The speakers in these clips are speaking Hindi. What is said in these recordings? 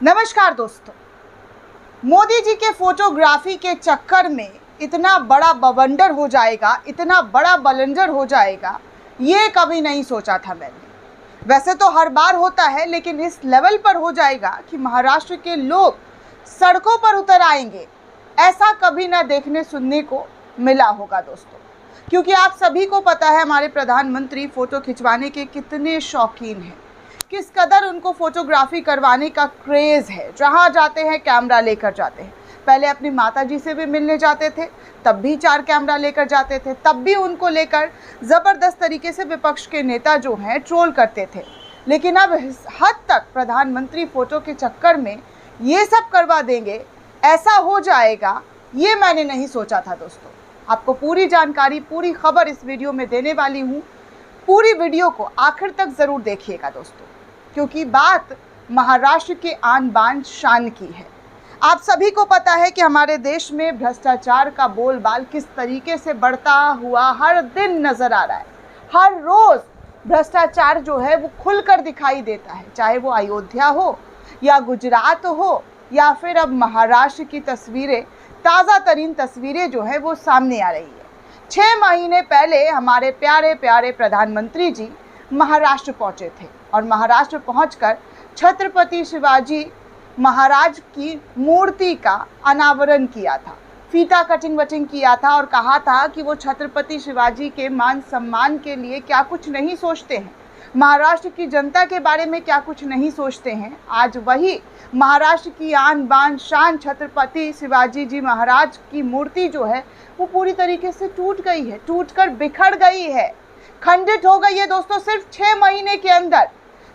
नमस्कार दोस्तों। मोदी जी के फोटोग्राफी के चक्कर में इतना बड़ा बवंडर हो जाएगा, इतना बड़ा बलंडर हो जाएगा, ये कभी नहीं सोचा था मैंने। वैसे तो हर बार होता है, लेकिन इस लेवल पर हो जाएगा कि महाराष्ट्र के लोग सड़कों पर उतर आएंगे, ऐसा कभी ना देखने सुनने को मिला होगा दोस्तों। क्योंकि आप सभी को पता है हमारे प्रधानमंत्री फ़ोटो खिंचवाने के कितने शौकीन हैं, किस कदर उनको फोटोग्राफी करवाने का क्रेज़ है। जहाँ जाते हैं कैमरा लेकर जाते हैं। पहले अपनी माताजी से भी मिलने जाते थे, तब भी 4 कैमरा लेकर जाते थे, तब भी उनको लेकर ज़बरदस्त तरीके से विपक्ष के नेता जो हैं ट्रोल करते थे। लेकिन अब इस हद तक प्रधानमंत्री फ़ोटो के चक्कर में ये सब करवा देंगे, ऐसा हो जाएगा, ये मैंने नहीं सोचा था दोस्तों। आपको पूरी जानकारी, पूरी खबर इस वीडियो में देने वाली हूँ। पूरी वीडियो को आखिर तक ज़रूर देखिएगा दोस्तों, क्योंकि बात महाराष्ट्र के आन बान शान की है। आप सभी को पता है कि हमारे देश में भ्रष्टाचार का बोलबाल किस तरीके से बढ़ता हुआ हर दिन नज़र आ रहा है। हर रोज़ भ्रष्टाचार जो है वो खुलकर दिखाई देता है, चाहे वो अयोध्या हो या गुजरात हो या फिर अब महाराष्ट्र की तस्वीरें, ताज़ा तरीन तस्वीरें जो है वो सामने आ रही है। 6 महीने पहले हमारे प्यारे प्यारे प्रधानमंत्री जी महाराष्ट्र पहुंचे थे और महाराष्ट्र पहुंचकर छत्रपति शिवाजी महाराज की मूर्ति का अनावरण किया था। फीता कटिंग वटिंग किया था और कहा था कि वो छत्रपति शिवाजी के मान सम्मान के लिए क्या कुछ नहीं सोचते हैं, महाराष्ट्र की जनता के बारे में क्या कुछ नहीं सोचते हैं। आज वही महाराष्ट्र की आन बान शान छत्रपति शिवाजी जी महाराज की मूर्ति जो है वो पूरी तरीके से टूट गई है, टूटकर बिखर गई है, खंडित हो गई है दोस्तों, सिर्फ 6 महीने के अंदर।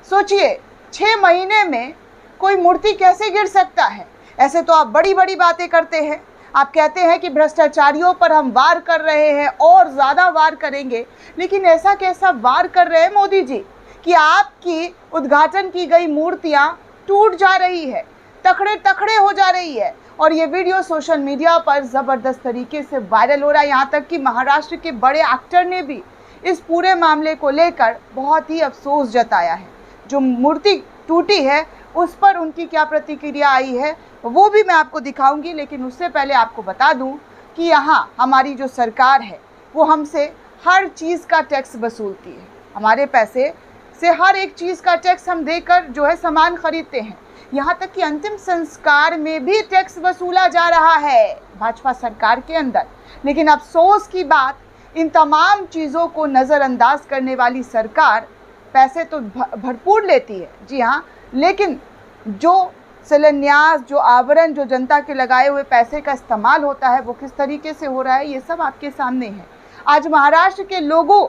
सोचिए, 6 महीने में कोई मूर्ति कैसे गिर सकता है। ऐसे तो आप बड़ी बड़ी बातें करते हैं, आप कहते हैं कि भ्रष्टाचारियों पर हम वार कर रहे हैं और ज़्यादा वार करेंगे, लेकिन ऐसा कैसा वार कर रहे हैं मोदी जी कि आपकी उद्घाटन की गई मूर्तियां टूट जा रही है, तखड़े तखड़े हो जा रही है। और ये वीडियो सोशल मीडिया पर ज़बरदस्त तरीके से वायरल हो रहा है। यहाँ तक कि महाराष्ट्र के बड़े एक्टर ने भी इस पूरे मामले को लेकर बहुत ही अफसोस जताया है। जो मूर्ति टूटी है उस पर उनकी क्या प्रतिक्रिया आई है वो भी मैं आपको दिखाऊंगी, लेकिन उससे पहले आपको बता दूं कि यहाँ हमारी जो सरकार है वो हमसे हर चीज़ का टैक्स वसूलती है। हमारे पैसे से हर एक चीज़ का टैक्स हम देकर जो है सामान खरीदते हैं। यहाँ तक कि अंतिम संस्कार में भी टैक्स वसूला जा रहा है भाजपा सरकार के अंदर। लेकिन अफसोस की बात, इन तमाम चीज़ों को नज़रअंदाज करने वाली सरकार पैसे तो भरपूर लेती है, जी हाँ, लेकिन जो शिलान्यास, जो आवरण, जो जनता के लगाए हुए पैसे का इस्तेमाल होता है वो किस तरीके से हो रहा है, ये सब आपके सामने है। आज महाराष्ट्र के लोगों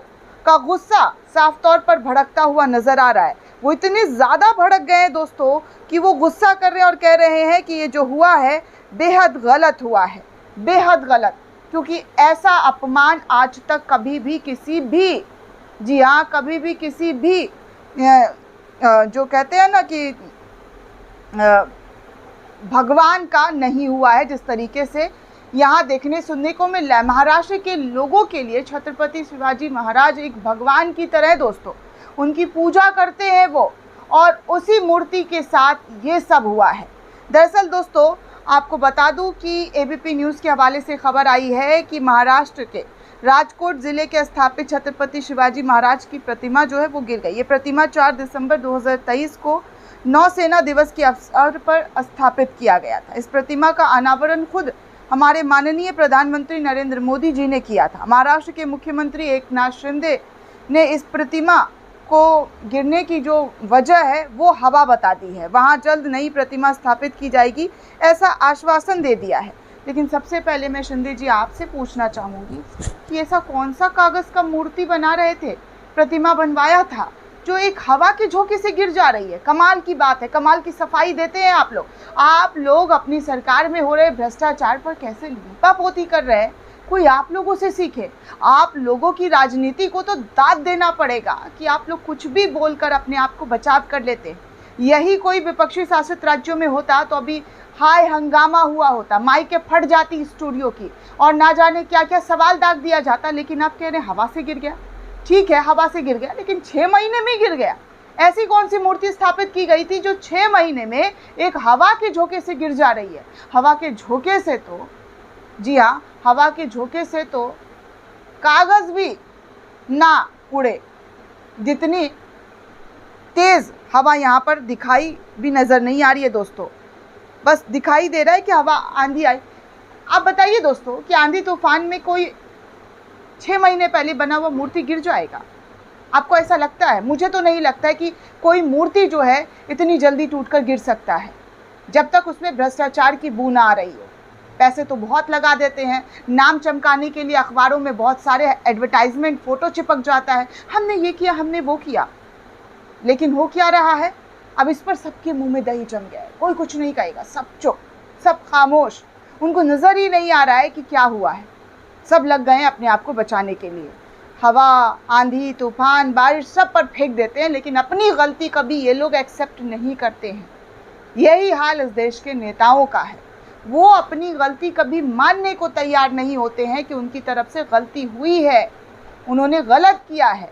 का गुस्सा साफ तौर पर भड़कता हुआ नज़र आ रहा है। वो इतने ज़्यादा भड़क गए हैं दोस्तों कि वो गुस्सा कर रहे हैं और कह रहे हैं कि ये जो हुआ है बेहद गलत हुआ है, बेहद गलत। क्योंकि ऐसा अपमान आज तक कभी भी किसी भी, जी हाँ, कभी भी किसी भी जो कहते हैं ना कि भगवान का नहीं हुआ है, जिस तरीके से यहाँ देखने सुनने को मिल रहा है। महाराष्ट्र के लोगों के लिए छत्रपति शिवाजी महाराज एक भगवान की तरह है दोस्तों, उनकी पूजा करते हैं वो, और उसी मूर्ति के साथ ये सब हुआ है। दरअसल दोस्तों आपको बता दूं कि एबीपी न्यूज़ के हवाले से खबर आई है कि महाराष्ट्र के राजकोट ज़िले के स्थापित छत्रपति शिवाजी महाराज की प्रतिमा जो है वो गिर गई। ये प्रतिमा 4 दिसंबर 2023 को नौसेना दिवस के अवसर पर स्थापित किया गया था। इस प्रतिमा का अनावरण खुद हमारे माननीय प्रधानमंत्री नरेंद्र मोदी जी ने किया था। महाराष्ट्र के मुख्यमंत्री एकनाथ शिंदे ने इस प्रतिमा को गिरने की जो वजह है वो हवा बता दी है। वहाँ जल्द नई प्रतिमा स्थापित की जाएगी, ऐसा आश्वासन दे दिया है। लेकिन सबसे पहले मैं शिंदे जी आपसे पूछना चाहूँगी कि ऐसा कौन सा कागज़ का मूर्ति बना रहे थे, प्रतिमा बनवाया था, जो एक हवा की झोंके से गिर जा रही है। कमाल की बात है, कमाल की सफाई देते हैं आप लोग अपनी सरकार में हो रहे भ्रष्टाचार पर कैसे लीपापोती कर रहे हैं। कोई आप लोगों से सीखे। आप लोगों की राजनीति को तो दाद देना पड़ेगा कि आप लोग कुछ भी बोलकर अपने आप को बचाव कर लेते हैं। यही कोई विपक्षी शासित राज्यों में होता तो अभी हाय हंगामा हुआ होता, माइकें फट जाती स्टूडियो की और ना जाने क्या क्या सवाल दाग दिया जाता। लेकिन आप कह रहे हैं हवा से गिर गया। ठीक है, हवा से गिर गया, लेकिन 6 महीने में गिर गया। ऐसी कौन सी मूर्ति स्थापित की गई थी जो 6 महीने में एक हवा के झोंके से गिर जा रही है? हवा के झोंके से तो, जी हाँ, हवा के झोंके से तो कागज भी ना उड़े, जितनी तेज हवा यहाँ पर दिखाई भी नजर नहीं आ रही है दोस्तों। बस दिखाई दे रहा है कि हवा, आंधी आई। आप बताइए दोस्तों कि आंधी तूफान में कोई 6 महीने पहले बना हुआ मूर्ति गिर जाएगा? आपको ऐसा लगता है? मुझे तो नहीं लगता है कि कोई मूर्ति जो है इतनी जल्दी टूटकर गिर सकता है, जब तक उसमें भ्रष्टाचार की बू ना आ रही हो। पैसे तो बहुत लगा देते हैं, नाम चमकाने के लिए अखबारों में बहुत सारे एडवर्टाइजमेंट, फोटो चिपक जाता है, हमने ये किया, हमने वो किया, लेकिन हो क्या रहा है? अब इस पर सबके मुंह में दही जम गया है, कोई कुछ नहीं कहेगा, सब चुप, सब खामोश। उनको नजर ही नहीं आ रहा है कि क्या हुआ है। सब लग गए हैं अपने आप को बचाने के लिए। हवा, आंधी, तूफान, बारिश सब पर फेंक देते हैं, लेकिन अपनी गलती कभी ये लोग एक्सेप्ट नहीं करते हैं। यही हाल इस देश के नेताओं का है। वो अपनी गलती कभी मानने को तैयार नहीं होते हैं कि उनकी तरफ से गलती हुई है, उन्होंने गलत किया है।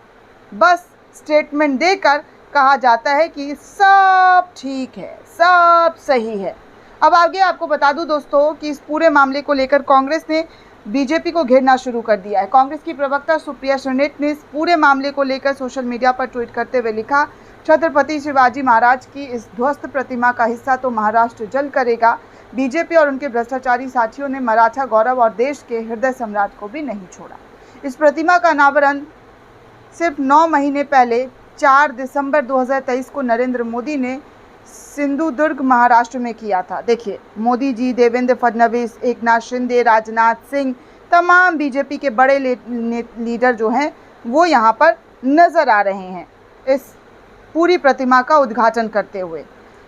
बस स्टेटमेंट देकर कहा जाता है कि सब ठीक है, सब सही है। अब आगे आपको बता दूं दोस्तों कि इस पूरे मामले को लेकर कांग्रेस ने बीजेपी को घेरना शुरू कर दिया है। कांग्रेस की प्रवक्ता सुप्रिया श्रीनेट ने इस पूरे मामले को लेकर सोशल मीडिया पर ट्वीट करते हुए लिखा, छत्रपति शिवाजी महाराज की इस ध्वस्त प्रतिमा का हिस्सा तो महाराष्ट्र जल करेगा। बीजेपी और उनके भ्रष्टाचारी साथियों ने मराठा गौरव और देश के हृदय सम्राट को भी नहीं छोड़ा। इस प्रतिमा का अनावरण सिर्फ 9 महीने पहले 4 दिसंबर 2023 को नरेंद्र मोदी ने सिंधुदुर्ग महाराष्ट्र में किया था। देखिए, मोदी जी, देवेंद्र फडणवीस, एकनाथ शिंदे, राजनाथ सिंह, तमाम बीजेपी के बड़े लीडर जो हैं वो यहाँ पर नजर आ रहे हैं इस पूरी प्रतिमा का उद्घाटन करते हुए।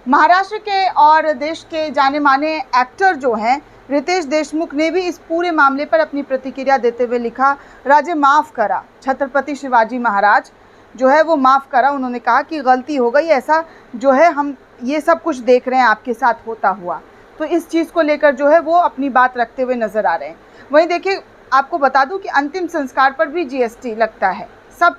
महाराष्ट्र के और देश के जाने माने एक्टर जो हैं रितेश देशमुख ने भी इस पूरे मामले पर अपनी प्रतिक्रिया देते हुए लिखा, राजे माफ़ करा, छत्रपति शिवाजी महाराज जो है वो माफ़ करा। उन्होंने कहा कि गलती हो गई, ऐसा जो है हम ये सब कुछ देख रहे हैं आपके साथ होता हुआ। तो इस चीज़ को लेकर जो है वो अपनी बात रखते हुए नज़र आ रहे हैं। वहीं देखिए, आपको बता दूं कि अंतिम संस्कार पर भी जीएसटी लगता है। सब,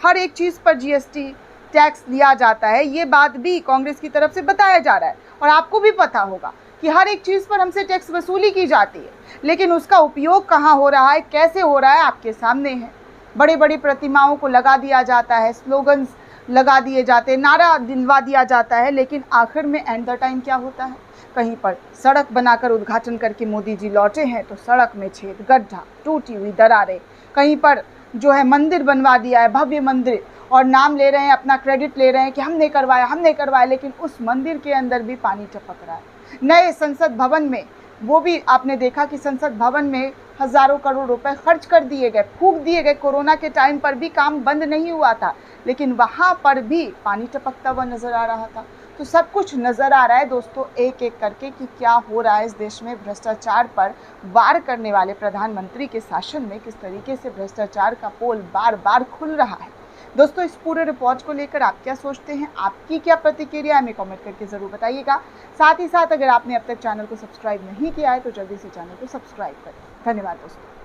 हर एक चीज़ पर जीएसटी टैक्स लिया जाता है। ये बात भी कांग्रेस की तरफ से बताया जा रहा है और आपको भी पता होगा कि हर एक चीज़ पर हमसे टैक्स वसूली की जाती है, लेकिन उसका उपयोग कहाँ हो रहा है, कैसे हो रहा है, आपके सामने है। बड़ी बड़ी प्रतिमाओं को लगा दिया जाता है, स्लोगन्स लगा दिए जाते हैं, नारा दिलवा दिया जाता है, लेकिन आखिर में एंड द टाइम क्या होता है? कहीं पर सड़क बनाकर उद्घाटन करके मोदी जी लौटे हैं तो सड़क में छेद, गड्ढा, टूटी हुई दरारें। कहीं पर जो है मंदिर बनवा दिया है, भव्य मंदिर, और नाम ले रहे हैं, अपना क्रेडिट ले रहे हैं कि हमने करवाया, लेकिन उस मंदिर के अंदर भी पानी टपक रहा है। नए संसद भवन में, वो भी आपने देखा कि संसद भवन में हज़ारों करोड़ रुपए खर्च कर दिए गए, फूंक दिए गए। कोरोना के टाइम पर भी काम बंद नहीं हुआ था, लेकिन वहाँ पर भी पानी टपकता हुआ नज़र आ रहा था। तो सब कुछ नज़र आ रहा है दोस्तों, एक एक करके कि क्या हो रहा है इस देश में। भ्रष्टाचार पर वार करने वाले प्रधानमंत्री के शासन में किस तरीके से भ्रष्टाचार का पोल बार बार खुल रहा है। दोस्तों, इस पूरे रिपोर्ट को लेकर आप क्या सोचते हैं, आपकी क्या प्रतिक्रिया है, हमें कमेंट करके ज़रूर बताइएगा। साथ ही साथ अगर आपने अब तक चैनल को सब्सक्राइब नहीं किया है तो जल्दी से चैनल को सब्सक्राइब करें। धन्यवाद दोस्तों।